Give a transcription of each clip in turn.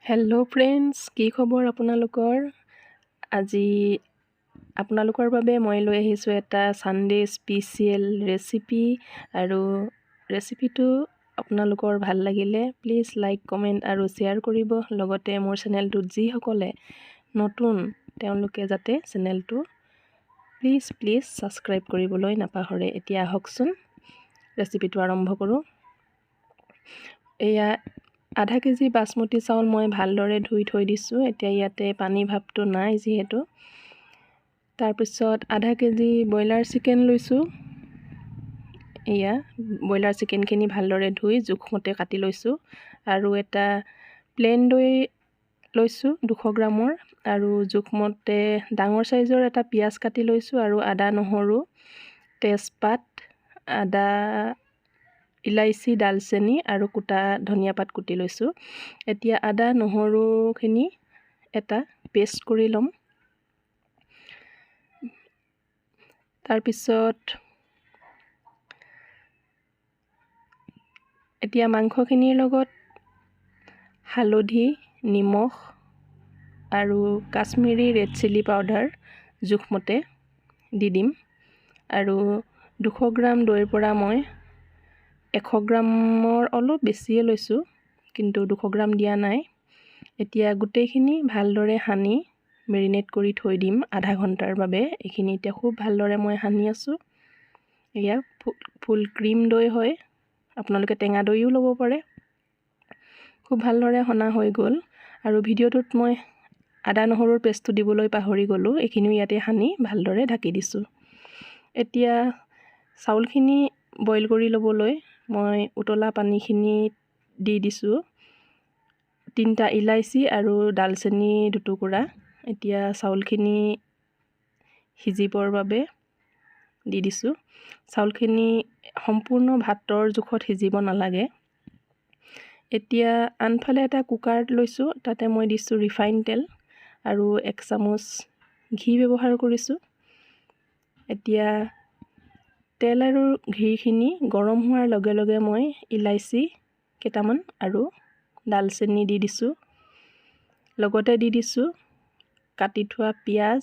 Hello' friends, কি খবৰ আপোনালোকৰ? আজি আপোনালোকৰ বাবে মই লৈ আহিছোঁ এটা ছানডে স্পেচিয়েল ৰেচিপি। আৰু ৰেচিপিটো আপোনালোকৰ ভাল লাগিলে প্লিজ লাইক, কমেণ্ট আৰু শ্বেয়াৰ কৰিব। লগতে মোৰ চেনেলটোত যিসকলে নতুন তেওঁলোকে যাতে চেনেলটো প্লিজ ছাবস্ক্ৰাইব কৰিবলৈ নাপাহৰে। এতিয়া আহকচোন ৰেচিপিটো আৰম্ভ কৰোঁ। এয়া আধা কেজি বাসমতি চাউল মই ভালদৰে ধুই থৈ দিছোঁ। এতিয়া ইয়াতে পানী ভাৱটো নাই যিহেতু। তাৰপিছত আধা কেজি ব্ৰইলাৰ চিকেন লৈছোঁ। এয়া ব্ৰইলাৰ চিকেনখিনি ভালদৰে ধুই জোখমতে কাটি লৈছোঁ। আৰু এটা প্লেন দৈ লৈছোঁ 200 গ্ৰামৰ। আৰু জোখমতে ডাঙৰ চাইজৰ এটা পিঁয়াজ কাটি লৈছোঁ। আৰু আদা, নহৰু, তেজপাত, আদা, ইলাইচি, ডালচেনি আৰু কুটা ধনিয়া পাত কুটি লৈছোঁ। এতিয়া আদা নহৰুখিনি এটা পেষ্ট কৰি ল'ম। তাৰপিছত এতিয়া মাংসখিনিৰ লগত হালধি, নিমখ আৰু কাশ্মীৰী ৰেড চিলি পাউডাৰ জোখমতে দি দিম। আৰু 200 গ্ৰাম দৈৰ পৰা মই 100 গ্ৰামৰ অলপ বেছিয়ে লৈছোঁ, কিন্তু 200 গ্ৰাম দিয়া নাই। এতিয়া গোটেইখিনি ভালদৰে সানি মেৰিনেট কৰি থৈ দিম আধা ঘণ্টাৰ বাবে। এইখিনি এতিয়া খুব ভালদৰে মই সানি আছোঁ। এয়া ফুল ক্ৰীম দৈ হয়, আপোনালোকে টেঙা দৈও ল'ব পাৰে। খুব ভালদৰে সনা হৈ গ'ল। আৰু ভিডিঅ'টোত মই আদা নহৰুৰ পেষ্টটো দিবলৈ পাহৰি গ'লোঁ। এইখিনিও ইয়াতে সানি ভালদৰে ঢাকি দিছোঁ। এতিয়া চাউলখিনি বইল কৰি ল'বলৈ মই উতলা পানীখিনি দি দিছোঁ 3টা ইলাইচি আৰু ডালচেনি 2 টুকুৰা। এতিয়া চাউলখিনি সিজিবৰ বাবে দি দিছোঁ। চাউলখিনি সম্পূৰ্ণ ভাতৰ জোখত সিজিব নালাগে। এতিয়া আনফালে এটা কুকাৰ লৈছোঁ, তাতে মই দিছোঁ ৰিফাইন তেল আৰু 1 চামুচ ঘি ব্যৱহাৰ কৰিছোঁ। এতিয়া তেল আৰু ঘিখিনি গৰম হোৱাৰ লগে লগে মই ইলাইচি কেইটামান আৰু ডালচেনি দি দিছোঁ। লগতে দি দিছোঁ কাটি থোৱা পিঁয়াজ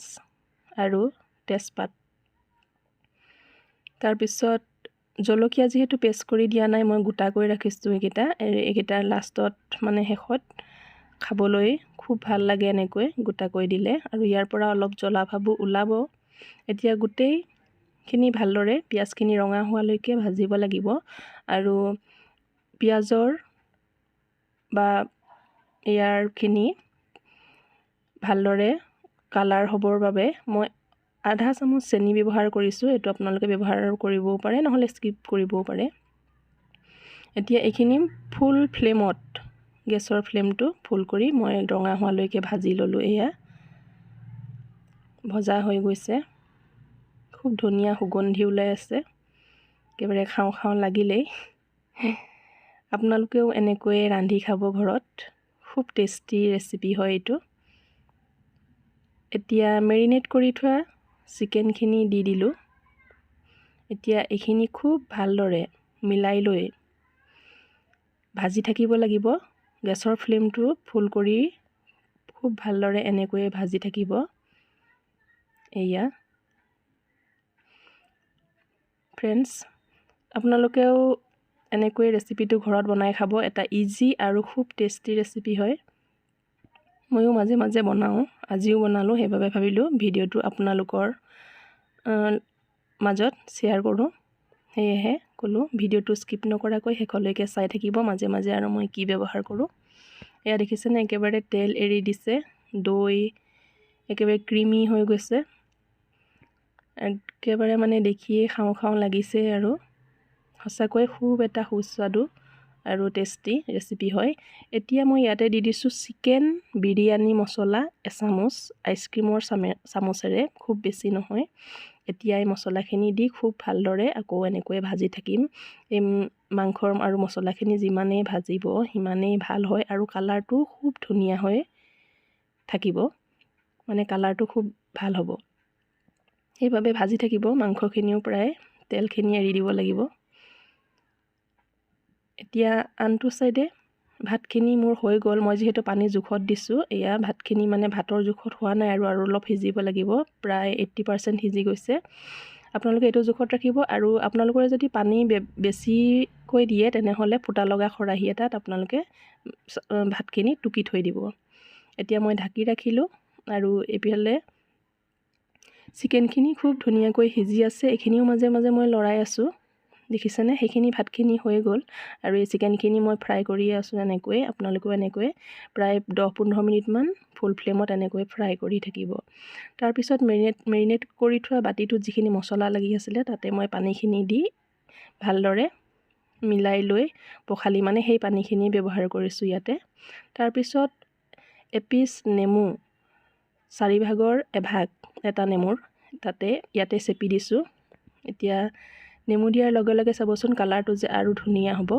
আৰু তেজপাত। তাৰপিছত জলকীয়া যিহেতু পেষ্ট কৰি দিয়া নাই, মই গোটাকৈ ৰাখিছোঁ এইকেইটা লাষ্টত মানে শেষত খাবলৈ খুব ভাল লাগে এনেকৈ গোটাকৈ দিলে, আৰু ইয়াৰ পৰা অলপ জ্বলা ভাবো ওলাব। এতিয়া গোটেইখিনি ভালদৰে পিঁয়াজখিনি ৰঙা হোৱালৈকে ভাজিব লাগিব। আৰু পিঁয়াজৰ বা ইয়াৰখিনি ভালদৰে কালাৰ হ'বৰ বাবে মই আধা চামুচ চেনি ব্যৱহাৰ কৰিছোঁ। এইটো আপোনালোকে ব্যৱহাৰ কৰিবও পাৰে, নহ'লে স্কিপ কৰিবও পাৰে। এতিয়া এইখিনি ফুল ফ্লেমত, গেছৰ ফ্লেমটো ফুল কৰি মই ৰঙা হোৱালৈকে ভাজি ল'লোঁ। এয়া ভজা হৈ গৈছে, খুব ধুনীয়া সুগন্ধি ওলাই আছে, একেবাৰে খাওঁ খাওঁ লাগিলেই। আপোনালোকেও এনেকৈয়ে ৰান্ধি খাব ঘৰত, খুব টেষ্টি ৰেচিপি হয় এইটো। এতিয়া মেৰিনেট কৰি থোৱা চিকেনখিনি দি দিলোঁ। এতিয়া এইখিনি খুব ভালদৰে মিলাই লৈ ভাজি থাকিব লাগিব। গেছৰ ফ্লেমটো ফুল কৰি খুব ভালদৰে এনেকৈয়ে ভাজি থাকিব। এয়া ফ্ৰেণ্ডছ, আপোনালোকেও এনেকৈ ৰেচিপিটো ঘৰত বনাই খাব। এটা ইজি আৰু খুব টেষ্টি ৰেচিপি হয়। ময়ো মাজে মাজে বনাওঁ, আজিও বনালোঁ, সেইবাবে ভাবিলোঁ ভিডিঅ'টো আপোনালোকৰ মাজত শ্বেয়াৰ কৰোঁ। সেয়েহে ক'লোঁ ভিডিঅ'টো স্কিপ নকৰাকৈ শেষলৈকে চাই থাকিব মাজে মাজে, আৰু মই কি ব্যৱহাৰ কৰোঁ। এয়া দেখিছেনে, একেবাৰে তেল এৰি দিছে, দৈ একেবাৰে ক্ৰিমি হৈ গৈছে, একেবাৰে মানে দেখিয়ে খাওঁ খাওঁ লাগিছে। আৰু সঁচাকৈ খুব এটা সুস্বাদু আৰু টেষ্টি ৰেচিপি হয়। এতিয়া মই ইয়াতে দি দিছোঁ চিকেন বিৰিয়ানী মছলা এচামুচ, আইচক্ৰীমৰ চামুচেৰে, খুব বেছি নহয়। এতিয়া এই মছলাখিনি দি খুব ভালদৰে আকৌ এনেকৈ ভাজি থাকিম। এই মাংসৰ আৰু মছলাখিনি যিমানেই ভাজিব সিমানেই ভাল হয়, আৰু কালাৰটো খুব ধুনীয়া হৈ থাকিব, মানে কালাৰটো খুব ভাল হ'ব। সেইবাবে ভাজি থাকিব। মাংসখিনিও প্ৰায় তেলখিনি এৰি দিব লাগিব। এতিয়া আনটো চাইডে ভাতখিনি মোৰ হৈ গ'ল। মই যিহেতু পানী জোখত দিছোঁ, এয়া ভাতখিনি মানে ভাতৰ জোখত হোৱা নাই আৰু অলপ সিজিব লাগিব। প্ৰায় 80% সিজি গৈছে। আপোনালোকে এইটো জোখত ৰাখিব। আৰু আপোনালোকৰ যদি পানী বেছিকৈ দিয়ে তেনেহ'লে ফুটা লগা খৰাহী এটাত আপোনালোকে ভাতখিনি টুকি থৈ দিব। এতিয়া মই ঢাকি ৰাখিলোঁ আৰু এইফালে চিকেনখিনি খুব ধুনীয়াকৈ সিজি আছে। এইখিনিও মাজে মাজে মই লৰাই আছোঁ, দেখিছেনে? সেইখিনি ভাতখিনি হৈ গ'ল আৰু এই চিকেনখিনি মই ফ্ৰাই কৰিয়ে আছোঁ এনেকৈ। আপোনালোকেও এনেকৈ প্ৰায় 10-15 মিনিটমান ফুল ফ্লেমত এনেকৈ ফ্ৰাই কৰি থাকিব। তাৰপিছত মেৰিনেট কৰি থোৱা বাতিটোত যিখিনি মছলা লাগি আছিলে তাতে মই পানীখিনি দি ভালদৰে মিলাই লৈ পখালি মানে সেই পানীখিনি ব্যৱহাৰ কৰিছোঁ ইয়াতে। তাৰপিছত এপিচ নেমু 4 ভাগৰ এভাগ এটা নেমুৰ ইয়াতে চেপি দিছোঁ। এতিয়া নেমু দিয়াৰ লগে লগে চাবচোন কালাৰটো যে আৰু ধুনীয়া হ'ব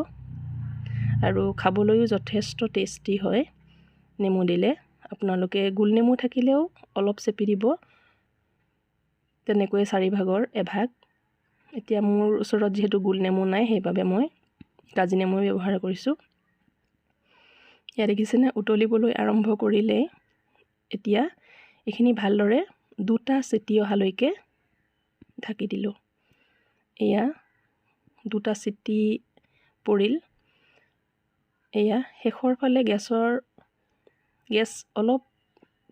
আৰু খাবলৈও যথেষ্ট টেষ্টি হয় নেমু দিলে। আপোনালোকে গোল নেমু থাকিলেও অলপ চেপি দিব, তেনেকৈ 4 ভাগৰ এভাগ। এতিয়া মোৰ ওচৰত যিহেতু গোল নেমু নাই সেইবাবে মই কাজি নেমু ব্যৱহাৰ কৰিছোঁ। ইয়াত দেখিছেনে উতলিবলৈ আৰম্ভ কৰিলে। এতিয়া এইখিনি ভালদৰে 2টা চিটি অহালৈকে ঢাকি দিলোঁ। এয়া 2টা চিটি পৰিল। এয়া শেষৰ ফালে গেছ অলপ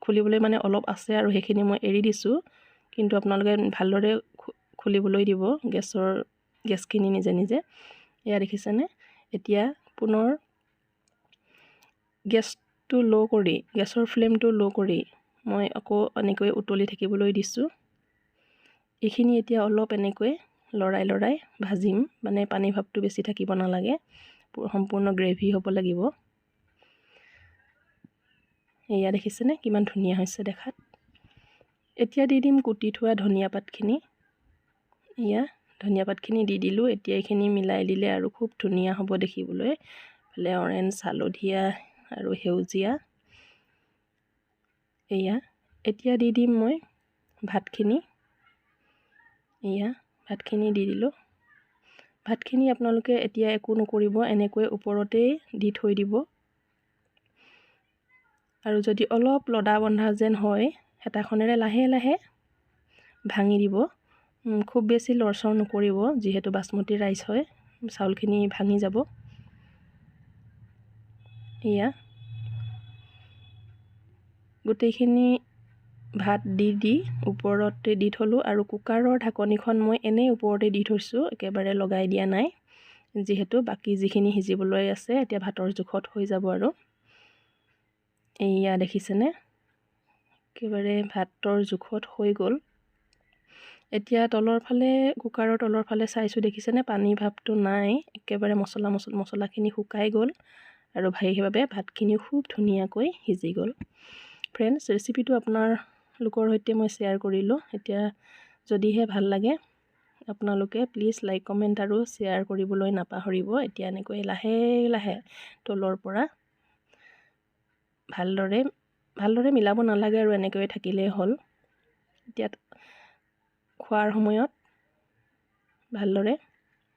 খুলিবলৈ মানে অলপ আছে আৰু সেইখিনি মই এৰি দিছোঁ, কিন্তু আপোনালোকে ভালদৰে খুলিবলৈ দিব গেছখিনি নিজে নিজে। এয়া দেখিছেনে? এতিয়া পুনৰ গেছৰ ফ্লেমটো ল' কৰি মই আকৌ এনেকৈ উতলি থাকিবলৈ দিছোঁ। এইখিনি এতিয়া অলপ এনেকৈ লৰাই ভাজিম, মানে পানী ভাৱটো বেছি থাকিব নালাগে, সম্পূৰ্ণ গ্ৰেভি হ'ব লাগিব। এয়া দেখিছেনে কিমান ধুনীয়া হৈছে দেখাত। এতিয়া দি দিম কুটি থোৱা ধনিয়া পাতখিনি। এয়া ধনিয়া পাতখিনি দি দিলোঁ। এতিয়া এইখিনি মিলাই দিলে আৰু খুব ধুনীয়া হ'ব দেখিবলৈ। ফালে অৰেঞ্জ, হালধীয়া আৰু সেউজীয়া। এয়া এতিয়া দি দিম মই ভাতখিনি। এয়া ভাতখিনি দি দিলোঁ। ভাতখিনি আপোনালোকে এতিয়া একো নকৰিব, এনেকৈ ওপৰতেই দি থৈ দিব। আৰু যদি অলপ লদা বন্ধা যেন হয় হেতাখনেৰে লাহে লাহে ভাঙি দিব। খুব বেছি লৰচৰ নকৰিব, যিহেতু বাসমতি ৰাইচ হয়, চাউলখিনি ভাঙি যাব। এয়া গোটেইখিনি ভাত দি ওপৰতে দি থলোঁ আৰু কুকাৰৰ ঢাকনিখন মই এনেই ওপৰতে দি থৈছোঁ, একেবাৰে লগাই দিয়া নাই, যিহেতু বাকী যিখিনি সিজিবলৈ আছে এতিয়া ভাতৰ জোখত হৈ যাব। আৰু এয়া দেখিছেনে একেবাৰে ভাতৰ জোখত হৈ গ'ল। এতিয়া কুকাৰৰ তলৰ ফালে চাইছোঁ, দেখিছেনে পানী ভাৱটো নাই, একেবাৰে মছলাখিনি শুকাই গ'ল আৰু সেইবাবে ভাতখিনি খুব ধুনীয়াকৈ সিজি গ'ল। ফ্ৰেণ্ডছ, ৰেচিপিটো আপোনালোকৰ সৈতে মই শ্বেয়াৰ কৰিলোঁ। এতিয়া যদিহে ভাল লাগে আপোনালোকে প্লিজ লাইক, কমেণ্ট আৰু শ্বেয়াৰ কৰিবলৈ নাপাহৰিব। এতিয়া এনেকৈ লাহে লাহে তলৰ পৰা ভালদৰে মিলাব নালাগে আৰু এনেকৈ থাকিলেই হ'ল। এতিয়া খোৱাৰ সময়ত ভালদৰে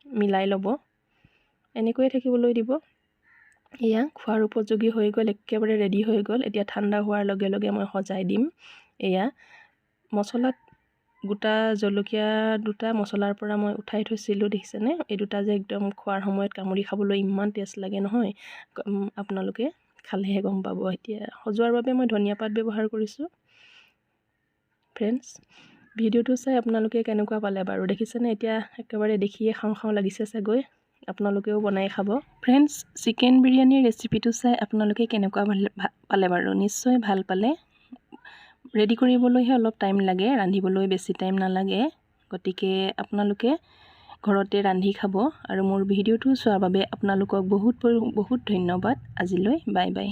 মিলাই ল'ব, এনেকৈয়ে থাকিবলৈ দিব। এয়া খোৱাৰ উপযোগী হৈ গ'ল, একেবাৰে ৰেডি হৈ গ'ল। এতিয়া ঠাণ্ডা হোৱাৰ লগে লগে মই সজাই দিম। এয়া মছলাত গোটা জলকীয়া 2টা মছলাৰ পৰা মই উঠাই থৈছিলোঁ, দেখিছেনে? এই 2টা যে একদম খোৱাৰ সময়ত কামুৰি খাবলৈ ইমান টেষ্ট লাগে নহয়, আপোনালোকে খালেহে গম পাব। এতিয়া সজোৱাৰ বাবে মই ধনিয়া পাত ব্যৱহাৰ কৰিছোঁ। ফ্ৰেণ্ডছ, ভিডিঅ'টো চাই আপোনালোকে কেনেকুৱা পালে বাৰু? দেখিছেনে এতিয়া একেবাৰে দেখিয়ে খাওঁ লাগিছে চাগৈ। আপোনালোকেও বনাই খাব। ফ্ৰেণ্ডছ, চিকেন বিৰিয়ানীৰ ৰেচিপিটো চাই আপোনালোকে কেনেকুৱা পালে বাৰু? নিশ্চয় ভাল পালে। ৰেডি কৰিবলৈহে অলপ টাইম লাগে, ৰান্ধিবলৈ বেছি টাইম নালাগে। গতিকে আপোনালোকে ঘৰতে ৰান্ধি খাব। আৰু মোৰ ভিডিঅ'টো চোৱাৰ বাবে আপোনালোকক বহুত ধন্যবাদ। আজিলৈ বাই বাই।